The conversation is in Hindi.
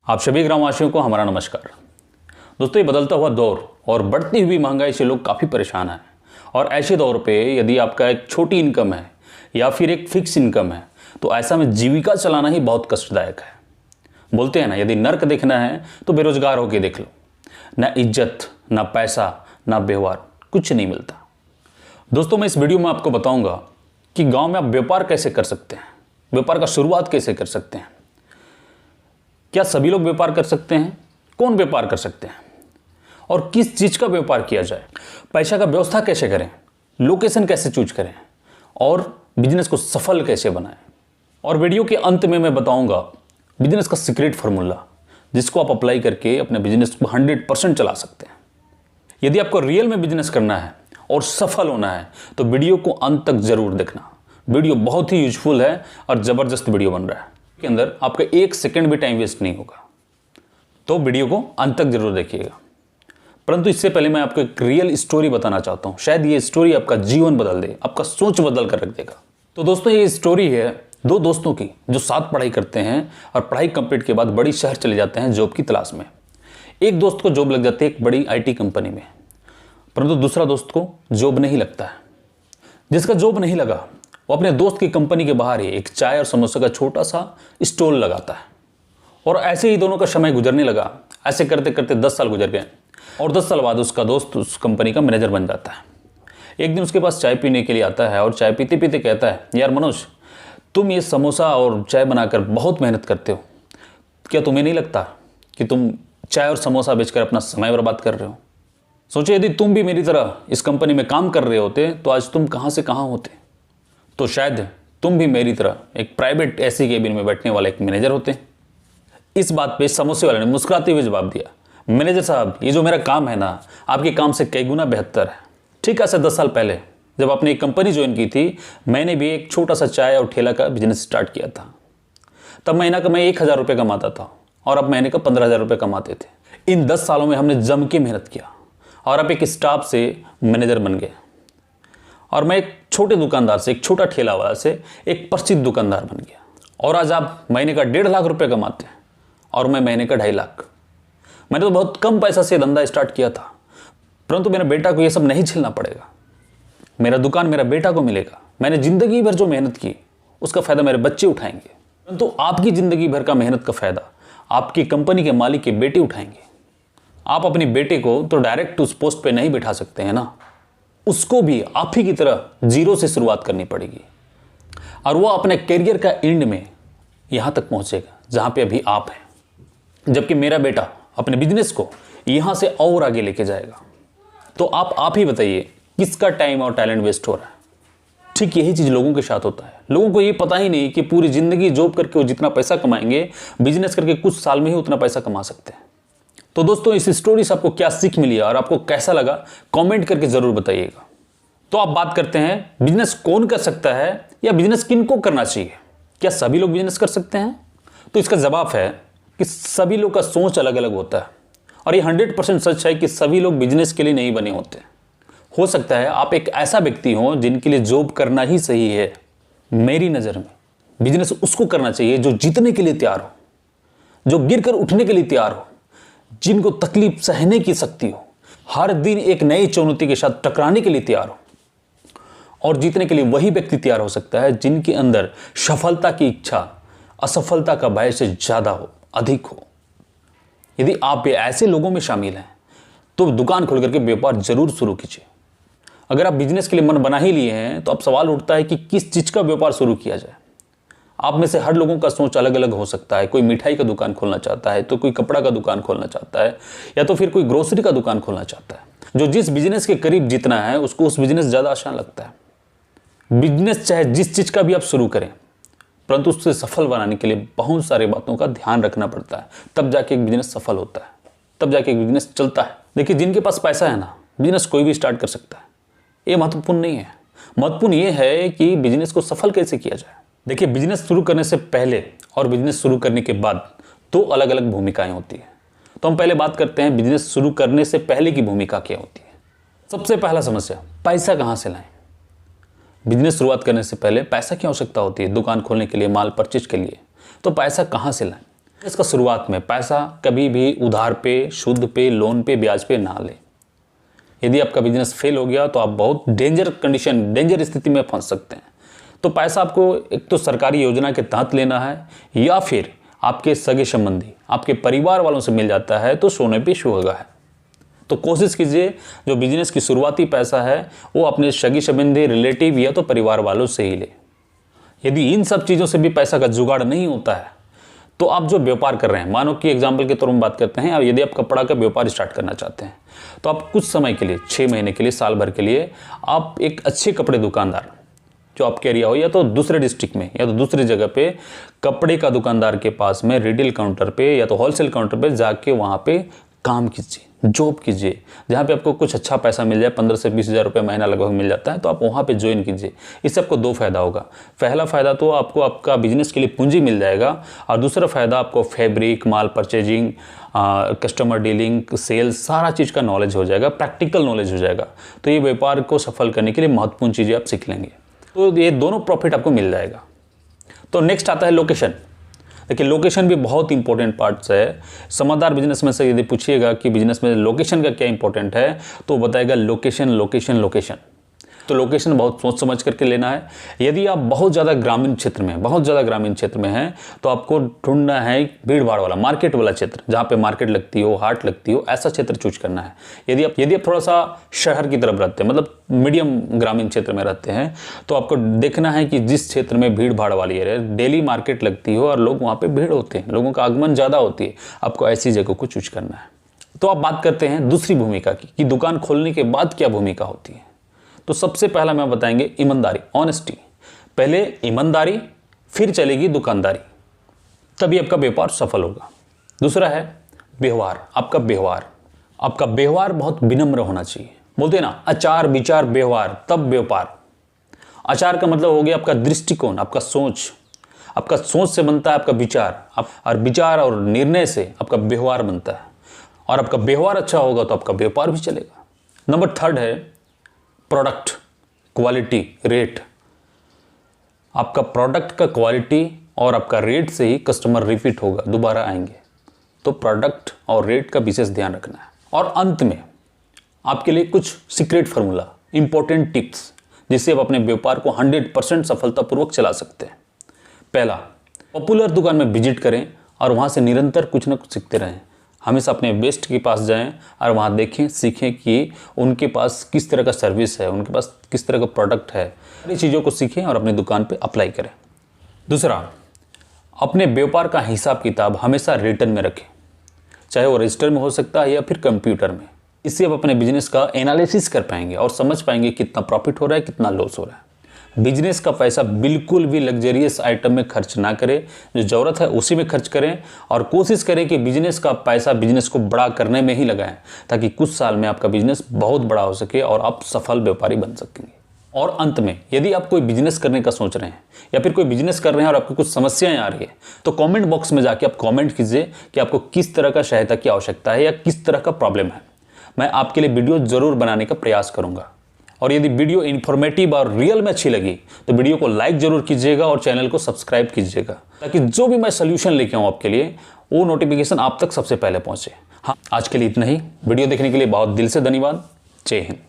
आप सभी ग्रामवासियों को हमारा नमस्कार। दोस्तों, ये बदलता हुआ दौर और बढ़ती हुई महंगाई से लोग काफ़ी परेशान हैं। और ऐसे दौर पे यदि आपका एक छोटी इनकम है या फिर एक फिक्स इनकम है तो ऐसा में जीविका चलाना ही बहुत कष्टदायक है। बोलते हैं ना, यदि नर्क देखना है तो बेरोजगार होकर देख लो। ना इज्जत, ना पैसा, ना व्यवहार, कुछ नहीं मिलता। दोस्तों, मैं इस वीडियो में आपको बताऊंगा कि गांव में आप व्यापार कैसे कर सकते हैं, व्यापार का शुरुआत कैसे कर सकते हैं। क्या सभी लोग व्यापार कर सकते हैं? कौन व्यापार कर सकते हैं और किस चीज़ का व्यापार किया जाए? पैसा का व्यवस्था कैसे करें, लोकेशन कैसे चूज करें और बिजनेस को सफल कैसे बनाएं। और वीडियो के अंत में मैं बताऊंगा बिजनेस का सीक्रेट फार्मूला, जिसको आप अप्लाई करके अपने बिजनेस को 100% चला सकते हैं। यदि आपको रियल में बिजनेस करना है और सफल होना है तो वीडियो को अंत तक जरूर देखना। वीडियो बहुत ही यूजफुल है और ज़बरदस्त वीडियो बन रहा है। के अंदर आपका 1 सेकंड भी टाइम वेस्ट नहीं होगा, तो वीडियो को अंत तक जरूर देखिएगा। परंतु इससे पहले मैं आपको एक रियल स्टोरी बताना चाहता हूं। शायद ये स्टोरी आपका जीवन बदल दे, आपका सोच बदल कर रख देगा। तो दोस्तों, ये स्टोरी है 2 दोस्तों की जो साथ पढ़ाई करते हैं और पढ़ाई कंप्लीट के बाद बड़ी शहर चले जाते हैं जॉब की तलाश में। एक दोस्त को जॉब लग जाती है एक बड़ी IT कंपनी में, परंतु दूसरा दोस्त को जॉब नहीं लगता है। जिसका जॉब नहीं लगा वो अपने दोस्त की कंपनी के बाहर ही एक चाय और समोसे का छोटा सा स्टॉल लगाता है। और ऐसे ही दोनों का समय गुजरने लगा। ऐसे करते करते 10 साल गुजर गए और 10 साल बाद उसका दोस्त उस कंपनी का मैनेजर बन जाता है। एक दिन उसके पास चाय पीने के लिए आता है और चाय पीते पीते कहता है, यार मनोज, तुम ये समोसा और चाय बनाकर बहुत मेहनत करते हो। क्या तुम्हें नहीं लगता कि तुम चाय और समोसा बेचकर अपना समय बर्बाद कर रहे हो? सोचो, यदि तुम भी मेरी तरह इस कंपनी में काम कर रहे होते तो आज तुम कहाँ से कहाँ होते। तो शायद तुम भी मेरी तरह एक प्राइवेट AC केबिन में बैठने वाले एक मैनेजर होते। इस बात पे समोसे वाले ने मुस्कुराते हुए जवाब दिया, मैनेजर साहब, ये जो मेरा काम है ना, आपके काम से कई गुना बेहतर है। ठीक है, ऐसे 10 साल पहले जब आपने एक कंपनी ज्वाइन की थी, मैंने भी एक छोटा सा चाय और ठेला का बिजनेस स्टार्ट किया था। तब महीना का मैं 1000 रुपये कमाता था और अब महीने का 15,000 रुपये कमाते थे। इन 10 सालों में हमने जम के मेहनत किया और अब एक स्टाफ से मैनेजर बन गए। और मैं एक छोटे दुकानदार से, एक छोटा ठेला वाला से एक प्रसिद्ध दुकानदार बन गया। और आज आप महीने का 1.5 लाख रुपए कमाते हैं और मैं महीने का 2.5 लाख। मैंने तो बहुत कम पैसा से धंधा स्टार्ट किया था, परंतु मेरे बेटा को ये सब नहीं झेलना पड़ेगा। मेरा दुकान मेरा बेटा को मिलेगा। मैंने जिंदगी भर जो मेहनत की उसका फायदा मेरे बच्चे उठाएंगे। परंतु आपकी जिंदगी भर का मेहनत का फायदा आपकी कंपनी के मालिक के बेटे उठाएंगे। आप अपने बेटे को तो डायरेक्ट उस पोस्ट पे नहीं बिठा सकते हैं ना, उसको भी आप ही की तरह जीरो से शुरुआत करनी पड़ेगी। और वो अपने करियर का एंड में यहां तक पहुंचेगा जहां पे अभी आप हैं, जबकि मेरा बेटा अपने बिजनेस को यहां से और आगे लेके जाएगा। तो आप ही बताइए, किसका टाइम और टैलेंट वेस्ट हो रहा है? ठीक यही चीज लोगों के साथ होता है। लोगों को ये पता ही नहीं कि पूरी जिंदगी जॉब करके वो जितना पैसा कमाएंगे, बिजनेस करके कुछ साल में ही उतना पैसा कमा सकते हैं। तो दोस्तों, इस स्टोरी से आपको क्या सीख मिली और आपको कैसा लगा, कमेंट करके जरूर बताइएगा। तो आप बात करते हैं, बिजनेस कौन कर सकता है या बिजनेस किनको करना चाहिए? क्या सभी लोग बिजनेस कर सकते हैं? तो इसका जवाब है कि सभी लोग का सोच अलग अलग होता है और ये 100% सच है कि सभी लोग बिजनेस के लिए नहीं बने होते। हो सकता है आप एक ऐसा व्यक्ति हो जिनके लिए जॉब करना ही सही है। मेरी नज़र में बिजनेस उसको करना चाहिए जो जीतने के लिए तैयार हो, जो गिर कर उठने के लिए तैयार हो, जिनको तकलीफ सहने की शक्ति हो, हर दिन एक नई चुनौती के साथ टकराने के लिए तैयार हो। और जीतने के लिए वही व्यक्ति तैयार हो सकता है जिनके अंदर सफलता की इच्छा असफलता का भय से ज्यादा हो, अधिक हो। यदि आप भी ऐसे लोगों में शामिल हैं तो दुकान खोल करके व्यापार जरूर शुरू कीजिए। अगर आप बिजनेस के लिए मन बना ही लिए हैं तो अब सवाल उठता है कि किस चीज का व्यापार शुरू किया जाए। आप में से हर लोगों का सोच अलग अलग हो सकता है। कोई मिठाई का दुकान खोलना चाहता है, तो कोई कपड़ा का दुकान खोलना चाहता है, या तो फिर कोई ग्रोसरी का दुकान खोलना चाहता है। जो जिस बिजनेस के करीब जितना है उसको उस बिजनेस ज़्यादा आसान लगता है। बिजनेस चाहे जिस चीज़ का भी आप शुरू करें, परंतु उससे सफल बनाने के लिए बहुत सारे बातों का ध्यान रखना पड़ता है। तब जाके एक बिजनेस सफल होता है, तब जाके एक बिजनेस चलता है। देखिए, जिनके पास पैसा है ना, बिजनेस कोई भी स्टार्ट कर सकता है। ये महत्वपूर्ण नहीं है। महत्वपूर्ण ये है कि बिजनेस को सफल कैसे किया जाए। देखिए, बिजनेस शुरू करने से पहले और बिजनेस शुरू करने के बाद 2 अलग अलग भूमिकाएं होती है। तो हम पहले बात करते हैं बिजनेस शुरू करने से पहले की भूमिका क्या होती है। सबसे पहला समस्या, पैसा कहाँ से लाएं। बिजनेस शुरुआत करने से पहले पैसा की आवश्यकता होती है। दुकान खोलने के लिए, माल परचेज के लिए, तो पैसा कहाँ से लाएं। इसका शुरुआत में पैसा कभी भी उधार पे, सूद पे, लोन पे, ब्याज पे ना ले। यदि आपका बिजनेस फेल हो गया तो आप बहुत डेंजर स्थिति में फंस सकते हैं। तो पैसा आपको एक तो सरकारी योजना के तहत लेना है, या फिर आपके सगे संबंधी, आपके परिवार वालों से मिल जाता है तो सोने पे सुहागा है। तो कोशिश कीजिए जो बिजनेस की शुरुआती पैसा है वो अपने सगे संबंधी, रिलेटिव या तो परिवार वालों से ही ले। यदि इन सब चीज़ों से भी पैसा का जुगाड़ नहीं होता है तो आप जो व्यापार कर रहे हैं, मानो कि एग्जाम्पल के तौर पर बात करते हैं, यदि आप कपड़ा का व्यापार स्टार्ट करना चाहते हैं तो आप कुछ समय के लिए, 6 महीने के लिए, साल भर के लिए आप एक अच्छे कपड़े दुकानदार जो आपके एरिया हो, या तो दूसरे डिस्ट्रिक्ट में या तो दूसरी जगह पे कपड़े का दुकानदार के पास में रिटेल काउंटर पे या तो होलसेल काउंटर पे जाके वहाँ पे काम कीजिए, जॉब कीजिए, जहाँ पे आपको कुछ अच्छा पैसा मिल जाए, 15 से 20 हज़ार रुपये महीना लगभग मिल जाता है, तो आप वहाँ पे ज्वाइन कीजिए। इससे आपको 2 फायदा होगा। पहला फ़ायदा तो आपको आपका बिजनेस के लिए पूंजी मिल जाएगा, और दूसरा फ़ायदा आपको फैब्रिक, माल परचेजिंग, कस्टमर डीलिंग, सेल्स, सारा चीज़ का नॉलेज हो जाएगा, प्रैक्टिकल नॉलेज हो जाएगा। तो ये व्यापार को सफल करने के लिए महत्वपूर्ण चीज़ें आप सीख लेंगे। तो ये दोनों प्रॉफिट आपको मिल जाएगा। तो नेक्स्ट आता है लोकेशन। देखिए, लोकेशन भी बहुत इंपॉर्टेंट पार्ट्स है। समझदार बिजनेसमैन से यदि पूछिएगा कि बिजनेस में लोकेशन का क्या इंपॉर्टेंट है तो बताएगा लोकेशन, लोकेशन, लोकेशन। तो लोकेशन बहुत सोच समझ करके लेना है। यदि आप बहुत ज़्यादा ग्रामीण क्षेत्र में हैं तो आपको ढूंढना है भीड़ भाड़ वाला, मार्केट वाला क्षेत्र, जहाँ पे मार्केट लगती हो, हाट लगती हो, ऐसा क्षेत्र चूज करना है। यदि आप थोड़ा सा शहर की तरफ रहते हैं, मतलब मीडियम ग्रामीण क्षेत्र में रहते हैं, तो आपको देखना है कि जिस क्षेत्र में भीड़ भाड़ वाली एरिया, डेली मार्केट लगती हो और लोग वहाँ पर भीड़ होते हैं, लोगों का आगमन ज़्यादा होती है, आपको ऐसी जगह को चूज करना है। तो आप बात करते हैं दूसरी भूमिका की, कि दुकान खोलने के बाद क्या भूमिका होती है। तो सबसे पहला मैं बताएंगे ईमानदारी, ऑनेस्टी। पहले ईमानदारी, फिर चलेगी दुकानदारी, तभी आपका व्यापार सफल होगा। दूसरा है व्यवहार। आपका व्यवहार बहुत विनम्र होना चाहिए। बोलते हैं ना, आचार विचार व्यवहार तब व्यापार। आचार का मतलब हो गया आपका दृष्टिकोण, आपका सोच से बनता है आपका विचार, और विचार और निर्णय से आपका व्यवहार बनता है, और आपका व्यवहार अच्छा होगा तो आपका व्यापार भी चलेगा। नंबर 3 है प्रोडक्ट, क्वालिटी, रेट। आपका प्रोडक्ट का क्वालिटी और आपका रेट से ही कस्टमर रिपीट होगा, दोबारा आएंगे। तो प्रोडक्ट और रेट का विशेष ध्यान रखना है। और अंत में आपके लिए कुछ सीक्रेट फार्मूला, इंपॉर्टेंट टिप्स, जिससे आप अपने व्यापार को 100% सफलतापूर्वक चला सकते हैं। पहला, पॉपुलर दुकान में विजिट करें और वहाँ से निरंतर कुछ ना कुछ सीखते रहें। हमेशा अपने बेस्ट के पास जाएं और वहाँ देखें, सीखें कि उनके पास किस तरह का सर्विस है, उनके पास किस तरह का प्रोडक्ट है। सारी चीज़ों को सीखें और अपनी दुकान पे अप्लाई करें। दूसरा, अपने व्यापार का हिसाब किताब हमेशा रिटर्न में रखें, चाहे वो रजिस्टर में हो सकता है या फिर कंप्यूटर में। इससे आप अपने बिजनेस का एनालिसिस कर पाएंगे और समझ पाएंगे कितना प्रॉफिट हो रहा है, कितना लॉस हो रहा है। बिजनेस का पैसा बिल्कुल भी लग्जरियस आइटम में खर्च ना करें, जो ज़रूरत है उसी में खर्च करें, और कोशिश करें कि बिजनेस का पैसा बिजनेस को बड़ा करने में ही लगाएं, ताकि कुछ साल में आपका बिजनेस बहुत बड़ा हो सके और आप सफल व्यापारी बन सकेंगे। और अंत में, यदि आप कोई बिजनेस करने का सोच रहे हैं या फिर कोई बिजनेस कर रहे हैं और आपको कुछ समस्याएं आ रही है, तो कमेंट बॉक्स में जाके आप कमेंट कीजिए कि आपको किस तरह का सहायता की आवश्यकता है या किस तरह का प्रॉब्लम है। मैं आपके लिए वीडियो ज़रूर बनाने का प्रयास करूँगा। और यदि वीडियो इन्फॉर्मेटिव और रियल में अच्छी लगी तो वीडियो को लाइक जरूर कीजिएगा और चैनल को सब्सक्राइब कीजिएगा, ताकि जो भी मैं सोल्यूशन लेके आऊँ आपके लिए वो नोटिफिकेशन आप तक सबसे पहले पहुँचे। हाँ, आज के लिए इतना ही। वीडियो देखने के लिए बहुत दिल से धन्यवाद। जय हिंद।